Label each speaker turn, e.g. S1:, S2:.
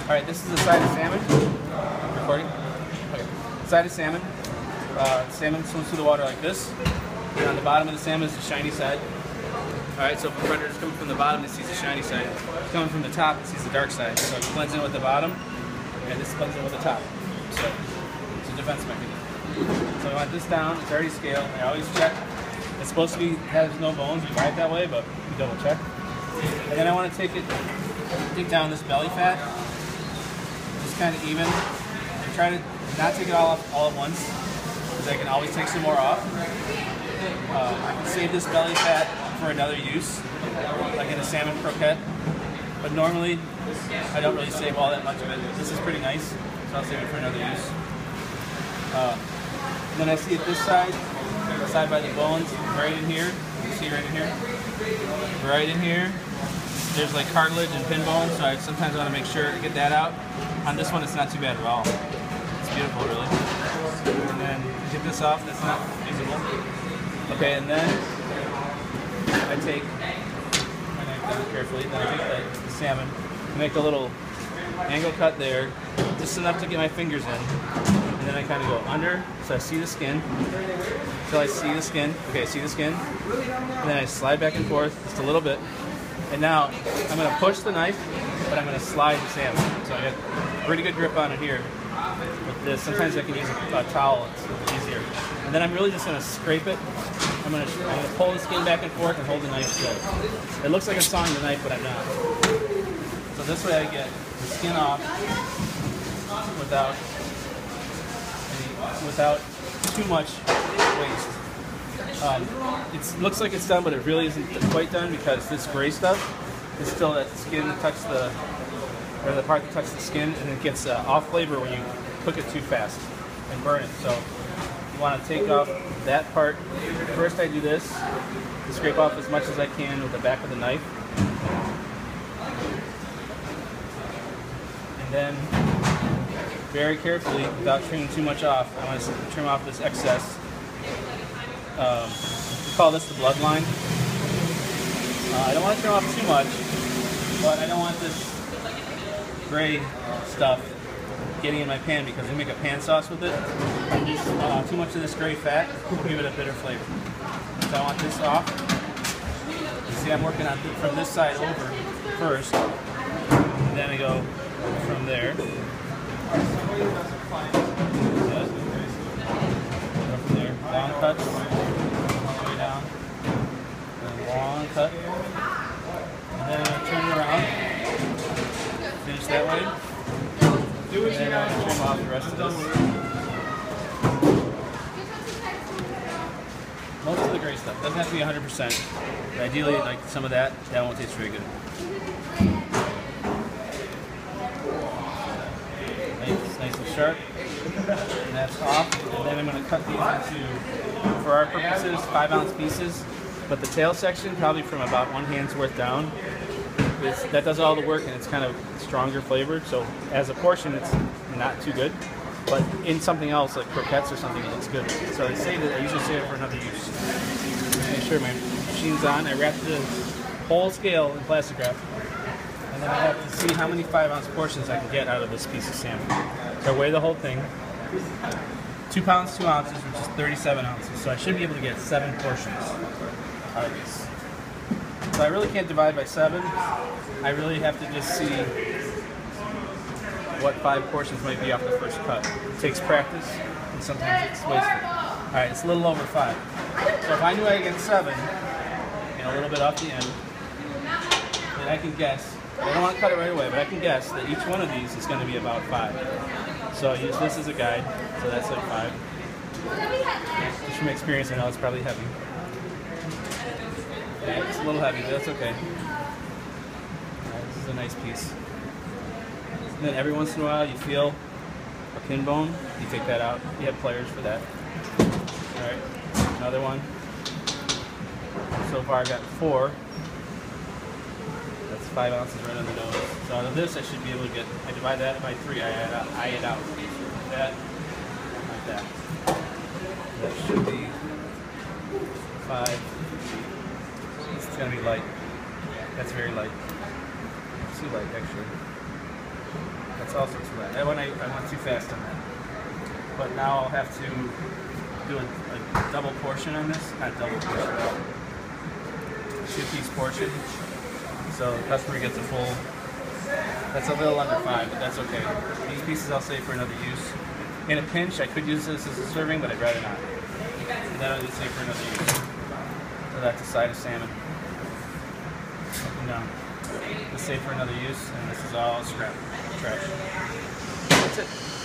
S1: Alright, this is a side of salmon. Recording? Okay. Side of salmon. Salmon swims through the water like this. And on the bottom of the salmon is the shiny side. Alright, so if a predator is coming from the bottom, it sees the shiny side. If it's coming from the top, it sees the dark side. So it blends in with the bottom, and this blends in with the top. So it's a defense mechanism. So I want this down. It's already scaled. I always check. It's supposed to be has no bones. We buy it that way, but we double check. And then I want to dig down this belly fat, just kind of even, and try to not take it all off all at once, because I can always take some more off. I can save this belly fat for another use, like in a salmon croquette, but normally I don't really save all that much of it. This is pretty nice, so I'll save it for another use. And then I see it this side by the bones, right in here. You see right in here? Right in here. There's like cartilage and pin bone, so I sometimes want to make sure to get that out. On this one, it's not too bad at all. It's beautiful, really. And then get this off, that's not visible. Okay, and then I take my knife down carefully, then I take the salmon, make a little angle cut there, just enough to get my fingers in. And then I kind of go under, so I see the skin, until I see the skin. Okay, I see the skin. And then I slide back and forth just a little bit. And now I'm going to push the knife, but I'm going to slide the salmon. So I got pretty good grip on it here with this. Sometimes I can use a towel, it's a little easier. And then I'm really just going to scrape it. I'm going to pull the skin back and forth and hold the knife still. It looks like I'm sawing the knife, but I'm not. So this way I get the skin off without too much waste. It looks like it's done, but it really isn't quite done, because this gray stuff is still that skin that touches or the part that touches the skin, and it gets off flavor when you cook it too fast and burn it. So you want to take off that part. First I do this to scrape off as much as I can with the back of the knife. And then very carefully, without trimming too much off, I want to trim off this excess. We call this the bloodline. I don't want to trim off too much, but I don't want this gray stuff getting in my pan, because we make a pan sauce with it. And just too much of this gray fat will give it a bitter flavor. So I want this off. You see, I'm working on from this side over first, and then I go from there. Go from there. Long cuts, all the way down. And long cut. And then I'm going to turn it around. Finish that way. And then I'm going to trim off the rest of this. Most of the gray stuff. Doesn't have to be 100%. But ideally, like some of that won't taste very good. Nice and sharp. And that's off. And then I'm going to cut these into, for our purposes, 5-ounce pieces. But the tail section, probably from about 1 hand's worth down, that does all the work, and it's kind of stronger flavored. So as a portion, it's not too good. But in something else, like croquettes or something, it looks good. So I usually save it for another use. Make sure my machine's on. I wrap the whole scale in plastic wrap. And then I have to see how many 5-ounce portions I can get out of this piece of salmon. So I weigh the whole thing. 2 pounds, 2 ounces, which is 37 ounces. So I should be able to get 7 portions out of this. So I really can't divide by 7. I really have to just see what 5 portions might be off the first cut. It takes practice, and sometimes it's wasted. Alright, it's a little over 5. So if I knew I could get 7, and a little bit off the end, then I can guess. I don't want to cut it right away, but I can guess that each one of these is going to be about 5. So I use this as a guide, so that's like 5. Just from experience, I know it's probably heavy. Yeah, it's a little heavy, but that's okay. Alright, this is a nice piece. And then every once in a while you feel a pin bone, you take that out. You have pliers for that. Alright, another one. So far I've got 4. That's 5 ounces right on the nose. So out of this I should be able to get, I divide that by 3, I add out. That, like that. That should be 5. It's going to be light. That's very light. Too light, actually. also too light. That one I went too fast on that. But now I'll have to do a double portion on this. Not double portion, but 2-piece portion. So the customer gets a full. That's a little under 5, but that's okay. These pieces I'll save for another use. In a pinch, I could use this as a serving, but I'd rather not. And then I'll just save for another use. So that's a side of salmon. Up and down. Let's save for another use, and this is all scrap trash. That's it.